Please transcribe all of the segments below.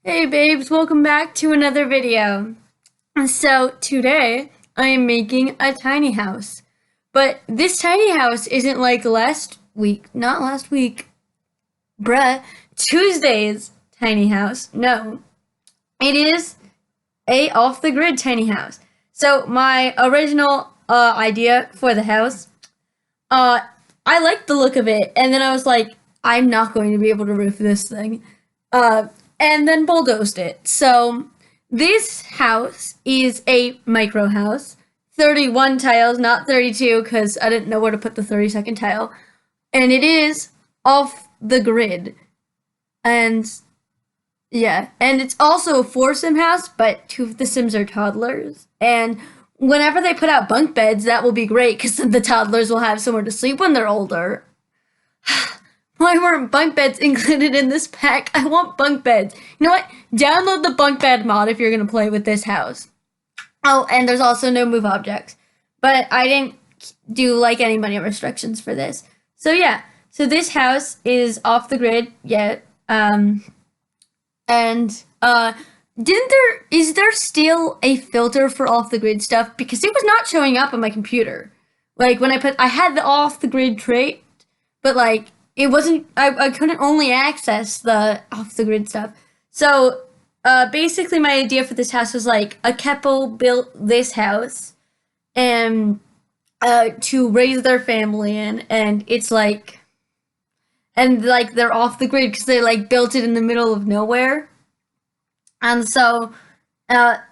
Hey babes, welcome back to another video. So today I am making a tiny house. But this tiny house isn't like not last week, Tuesday's tiny house. No, it is a off the grid tiny house. So my original idea for the house, uh, I liked the look of it, and then I was like, I'm not going to be able to roof this thing. Uh, and then bulldozed it. So this house is a micro house, 31 tiles, not 32, because I didn't know where to put the 32nd tile. And it is off the grid. And yeah, and it's also a four sim house, but two of the sims are toddlers. And whenever they put out bunk beds, that will be great because the toddlers will have somewhere to sleep when they're older. Why weren't bunk beds included in this pack? I want bunk beds. You know what? Download the bunk bed mod if you're going to play with this house. Oh, and there's also no move objects. But I didn't do like any money restrictions for this. So yeah. So this house is off the grid yet. And is there still a filter for off the grid stuff? Because it was not showing up on my computer. Like when I had the off the grid trait, but like it wasn't, I couldn't only access the off the grid stuff. So basically my idea for this house was like a couple built this house and to raise their family in, and it's like, and like they're off the grid because they like built it in the middle of nowhere. And so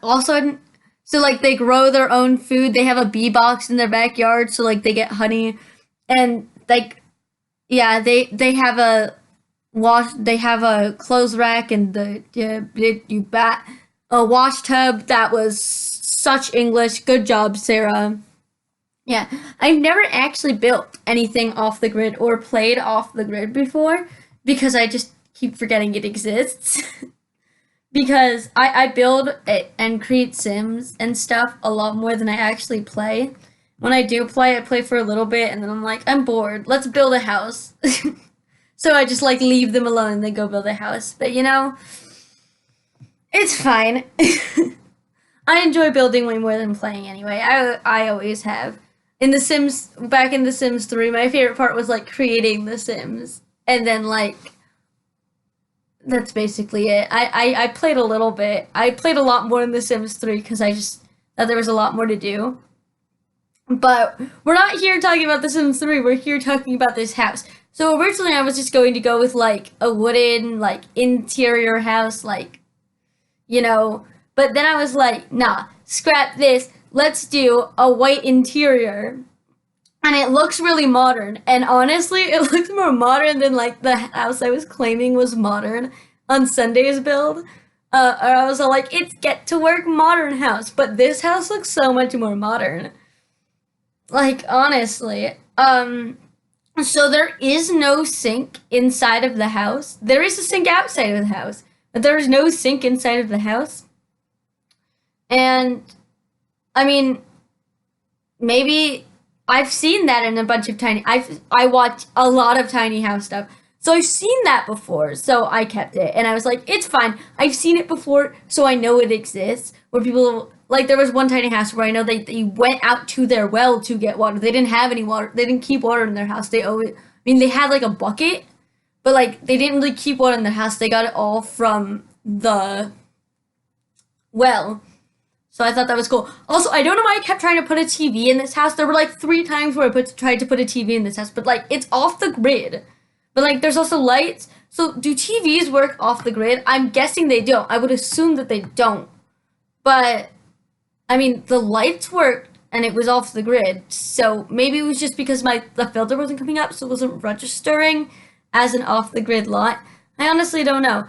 also, so like they grow their own food. They have a bee box in their backyard, so like they get honey, and like yeah, they have a clothes rack and a wash tub. That was such English. Good job, Sarah. Yeah, I've never actually built anything off the grid or played off the grid before because I just keep forgetting it exists. Because I build it and create sims and stuff a lot more than I actually play. When I do play, I play for a little bit and then I'm like, I'm bored. Let's build a house. So I just like leave them alone and they go build a house. But you know, it's fine. I enjoy building way more than playing anyway. I always have. Back in The Sims 3, my favorite part was like creating the Sims. And then like that's basically it. I played a little bit. I played a lot more in The Sims 3 because I just thought there was a lot more to do. But we're not here talking about The Sims 3. We're here talking about this house. So originally I was just going to go with like a wooden like interior house, like you know. But then I was like, nah, scrap this. Let's do a white interior. And it looks really modern. And honestly, it looks more modern than like the house I was claiming was modern on Sunday's build. I was all like, it's get to work modern house. But this house looks so much more modern. Like, honestly. So there is no sink inside of the house. There is a sink outside of the house. But there is no sink inside of the house. And, I mean, maybe I've seen that in a bunch of I watch a lot of tiny house stuff. So I've seen that before. So I kept it and I was like, it's fine. I've seen it before, so I know it exists. Where people like there was one tiny house where I know they went out to their well to get water. They didn't have any water. They didn't keep water in their house. They had like a bucket, but like they didn't really keep water in their house. They got it all from the well. So I thought that was cool. Also, I don't know why I kept trying to put a TV in this house. There were like 3 times where tried to put a TV in this house, but like it's off the grid. But like there's also lights. So do TVs work off the grid? I'm guessing they don't. I would assume that they don't. But I mean, the lights worked and it was off the grid. So maybe it was just because the filter wasn't coming up, so it wasn't registering as an off the grid lot. I honestly don't know.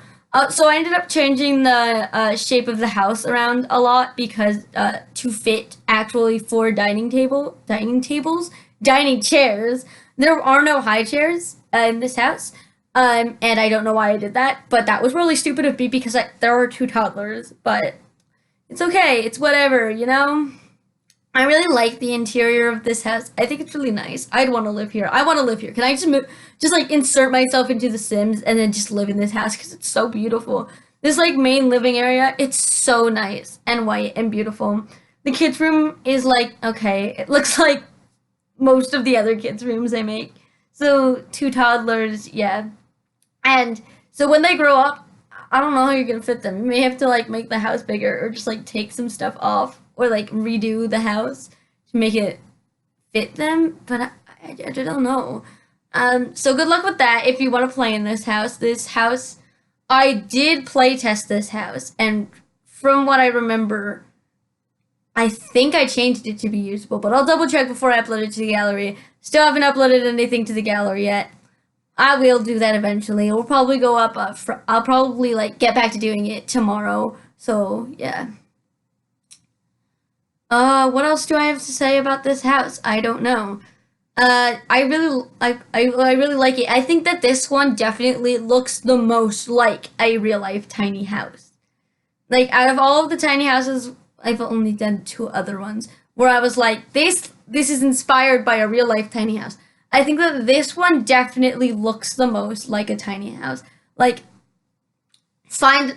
So I ended up changing the shape of the house around a lot because to fit actually 4 dining chairs. There are no high chairs in this house, and I don't know why I did that, but that was really stupid of me because there are 2 toddlers. But it's okay. It's whatever, you know. I really like the interior of this house. I think it's really nice. I'd want to live here. I want to live here. Can I just like insert myself into The Sims and then just live in this house because it's so beautiful. this like main living area, it's so nice and white and beautiful. The kids' room is like, okay, it looks like most of the other kids' rooms they make. So two toddlers, yeah. And so when they grow up, I don't know how you're gonna fit them. You may have to like make the house bigger or just like take some stuff off or like redo the house to make it fit them. But I don't know. So good luck with that if you want to play in this house. This house, I did play test this house, and from what I remember, I think I changed it to be usable, but I'll double check before I upload it to the gallery. Still haven't uploaded anything to the gallery yet. I will do that eventually. It will probably go up. I'll probably like get back to doing it tomorrow. So yeah. What else do I have to say about this house? I don't know. I really like it. I think that this one definitely looks the most like a real life tiny house. Like out of all of the tiny houses, I've only done two other ones where I was like, this is inspired by a real life tiny house. I think that this one definitely looks the most like a tiny house. Like find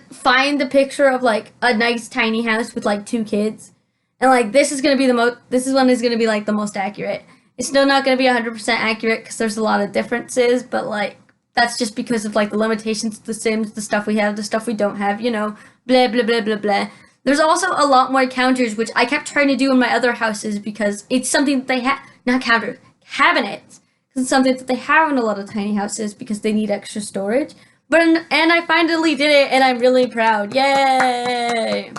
the picture of like a nice tiny house with like two kids. And like this is going to be the most this is one is going to be like the most accurate. It's still not going to be 100% accurate cuz there's a lot of differences, but like that's just because of like the limitations of the Sims, the stuff we have, the stuff we don't have, you know, blah blah blah blah blah. There's also a lot more counters, which I kept trying to do in my other houses because it's something that they have, not counters, cabinets. Because it's something that they have in a lot of tiny houses because they need extra storage. And I finally did it, and I'm really proud. Yay!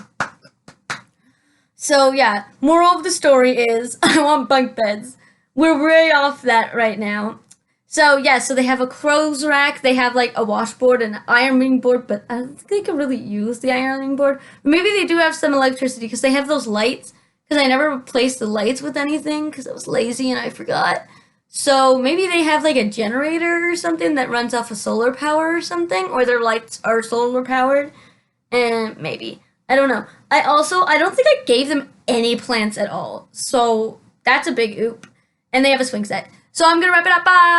So yeah, moral of the story is I want bunk beds. We're way off that right now. So yeah, so they have a clothes rack, they have like a washboard and an ironing board, but I don't think they can really use the ironing board. Maybe they do have some electricity because they have those lights. Because I never replaced the lights with anything because I was lazy and I forgot. So maybe they have like a generator or something that runs off of solar power or something, or their lights are solar powered. And maybe. I don't know. I don't think I gave them any plants at all. So that's a big oop. And they have a swing set. So I'm gonna wrap it up. Bye!